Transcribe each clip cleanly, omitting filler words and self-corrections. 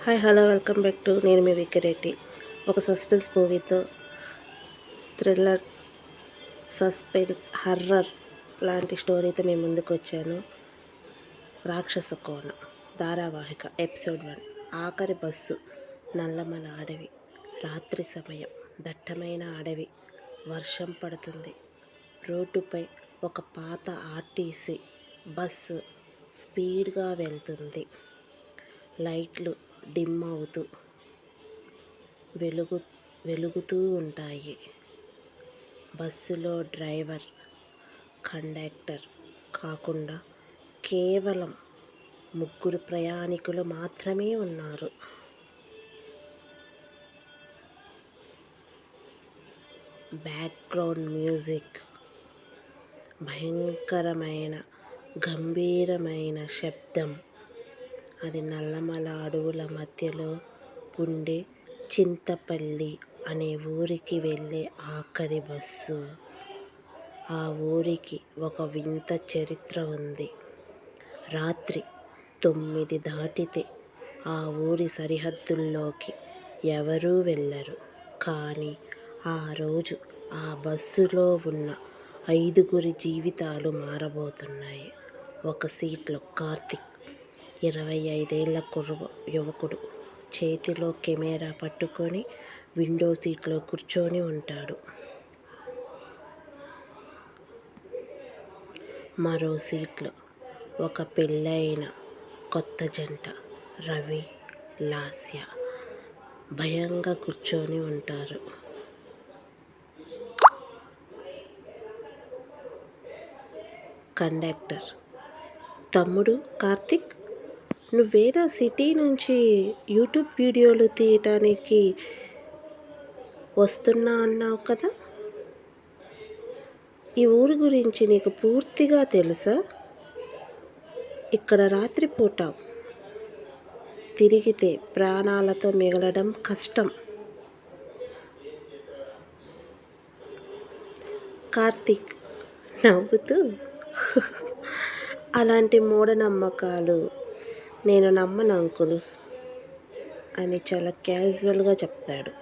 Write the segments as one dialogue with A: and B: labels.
A: Hi hello welcome back to నేను మీ విక్కిరెడ్డి. ఒక suspense మూవీతో థ్రిల్లర్, సస్పెన్స్, హర్రర్ లాంటి స్టోరీతో మేము ముందుకు వచ్చాను. రాక్షస కోన ధారావాహిక ఎపిసోడ్ 1. ఆఖరి బస్సు. నల్లమల అడవి. రాత్రి సమయం. దట్టమైన అడవి. వర్షం పడుతుంది. రోడ్డుపై ఒక పాత ఆర్టీసీ బస్సు స్పీడ్గా వెళ్తుంది. లైట్లు డిమ్ అవుతూ వెలుగుతూ ఉంటాయి. బస్సులో డ్రైవర్, కండక్టర్ కాకుండా కేవలం 3 ప్రయాణికులు మాత్రమే ఉన్నారు. Background music. భయంకరమైన గంభీరమైన శబ్దం. అది నల్లమల అడవుల మధ్యలో ఉండే చింతపల్లి అనే ఊరికి వెళ్ళే ఆఖరి బస్సు. ఆ ఊరికి ఒక వింత చరిత్ర ఉంది. రాత్రి 9 దాటితే ఆ ఊరి సరిహద్దుల్లోకి ఎవరూ వెళ్ళరు. కానీ ఆ రోజు ఆ బస్సులో ఉన్న 5 జీవితాలు మారబోతున్నాయి. ఒక సీట్లో కార్తిక్, 25 ఏళ్ల యువకుడు, చేతిలో కెమెరా పట్టుకొని విండో సీట్లో కూర్చొని ఉంటాడు. మరో సీట్లో ఒక పెళ్ళైన కొత్త జంట, రవి, లాస్య, భయంగా కూర్చొని ఉంటారు. కండక్టర్: తమ్ముడు కార్తిక్, నువ్వేదో సిటీ నుంచి యూట్యూబ్ వీడియోలు తీయటానికి వస్తున్నా అన్నావు కదా, ఈ ఊరి గురించి నీకు పూర్తిగా తెలుసా? ఇక్కడ రాత్రిపూట తిరిగితే ప్రాణాలతో మిగలడం కష్టం. కార్తిక్ నవ్వుతూ అలాంటి మూఢనమ్మకాలు నేను నమ్మను అంకుల్ అని చాలా క్యాజువల్గా చెప్తాడు.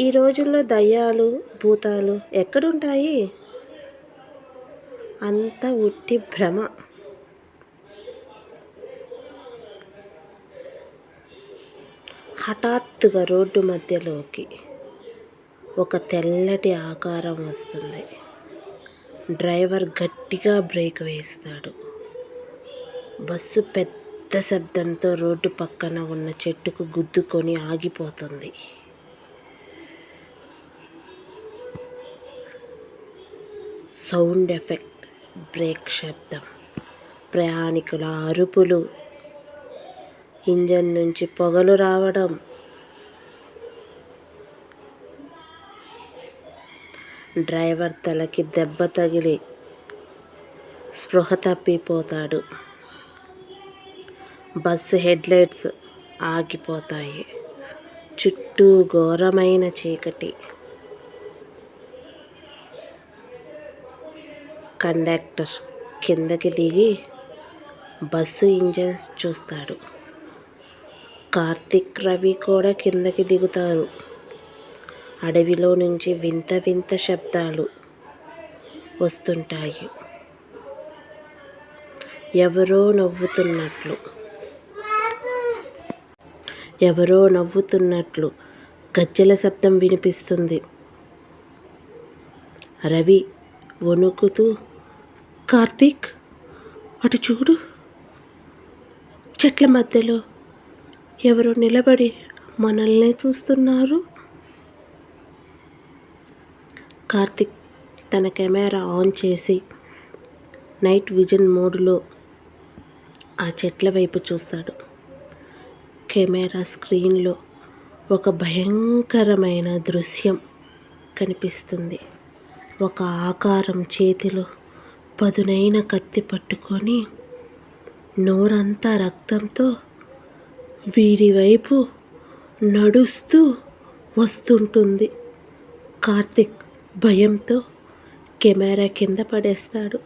A: ఈ రోజుల్లో దయ్యాలు, భూతాలు ఎక్కడుంటాయి? అంతా ఉట్టి భ్రమ. హఠాత్తుగా రోడ్డు మధ్యలోకి ఒక తెల్లటి ఆకారం వస్తుంది. డ్రైవర్ గట్టిగా బ్రేక్ వేస్తాడు. బస్సు పెద్ద శబ్దంతో రోడ్డు పక్కన ఉన్న చెట్టుకు గుద్దుకొని ఆగిపోతుంది. సౌండ్ ఎఫెక్ట్, బ్రేక్ శబ్దం, ప్రయాణికుల అరుపులు, ఇంజన్ నుంచి పొగలు రావడం. డ్రైవర్ తలకి దెబ్బ తగిలి స్పృహ తప్పిపోతాడు. బస్సు హెడ్లైట్స్ ఆగిపోతాయి. చుట్టూ ఘోరమైన చీకటి. కండక్టర్ కిందకి దిగి బస్సు ఇంజన్స్ చూస్తాడు. కార్తిక్, రవి కూడా కిందకి దిగుతారు. అడవిలో నుంచి వింత వింత శబ్దాలు వస్తుంటాయి. ఎవరో నవ్వుతున్నట్లు గజ్జెల శబ్దం వినిపిస్తుంది. రవి వణుకుతూ, కార్తీక్ అటు చూడు, చెట్ల మధ్యలో ఎవరో నిలబడి మనల్నే చూస్తున్నారు. కార్తిక్ తన కెమెరా ఆన్ చేసి నైట్ విజన్ మోడ్లో ఆ చెట్ల వైపు చూస్తాడు. కెమెరా స్క్రీన్లో ఒక భయంకరమైన దృశ్యం కనిపిస్తుంది. ఒక ఆకారం చేతిలో పదునైన కత్తి పట్టుకొని నోరంతా రక్తంతో వీరి వైపు నడుస్తూ వస్తుంటుంది. కార్తిక్ భయంతో కెమెరా కింద పడేస్తాడు.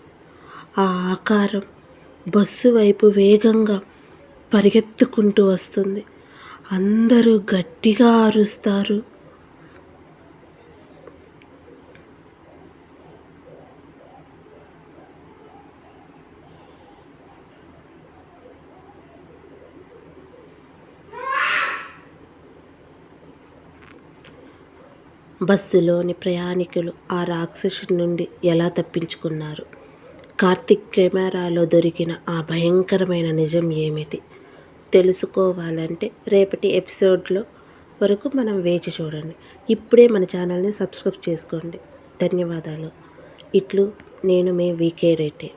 A: ఆ ఆకారం బస్సు వైపు వేగంగా పరిగెత్తుకుంటూ వస్తుంది. అందరూ గట్టిగా అరుస్తారు. బస్సులోని ప్రయాణికులు ఆ రాక్షసుడి నుండి ఎలా తప్పించుకున్నారు? కార్తీక్ కెమెరాలో దొరికిన ఆ భయంకరమైన నిజం ఏమిటి? తెలుసుకోవాలంటే రేపటి ఎపిసోడ్లో వరకు మనం వేచి చూడండి. ఇప్పుడే మన ఛానల్ని సబ్స్క్రైబ్ చేసుకోండి. ధన్యవాదాలు. ఇట్లు నేను మీ వికే రెడ్డి.